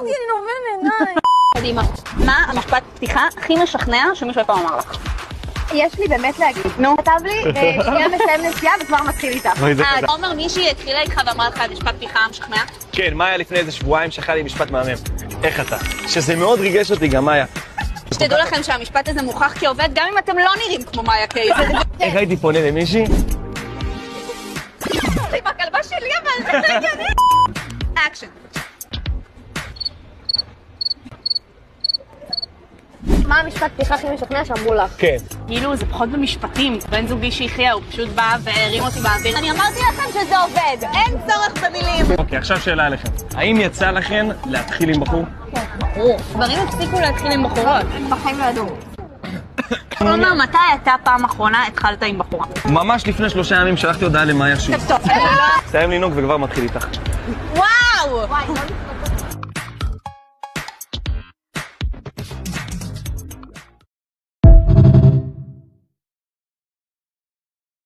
אני נובנת, די. קדימה. מה המשפט פתיחה הכי משכנע שמישהו פעם אמר לך? יש לי באמת להגיד. נו. כתב לי, ושנייה מסיים נסיעה וכבר מתחיל איתה. עומר, מישהי התחילה איתך ואמרה לך משפט פתיחה משכנע? כן, מאיה לפני איזה שבועיים שלחה לי משפט מהמם. איך אתה? שזה מאוד ריגש אותי גם, מאיה. שתדעו לכם שהמשפט הזה מוכח כעובד גם אם אתם לא נראים כמו מאיה קיי. איך הייתי פונה למישהי? זה עם הכלבה שלי, אבל זה הגיוני. אקשן. מה המשפט פתיחה הכי משכנע שאמרו לך? כן. כאילו זה פחות במשפטים, בן זוגי שהחיה, הוא פשוט בא והרים אותי באוויר. אני אמרתי לכם שזה עובד, אין צורך במילים. אוקיי, עכשיו שאלה עליכם. האם יצא לכם להתחיל עם בחור? גברים הפסיקו להתחיל עם בחורות. בחיים לא ידעו. עומר, מתי אתה פעם אחרונה התחלת עם בחורה? ממש לפני 3 ימים שלחתי הודעה למאיה שוב. טוב, סיים לנהוג וכבר מתחיל איתך. וואו! וואי, לא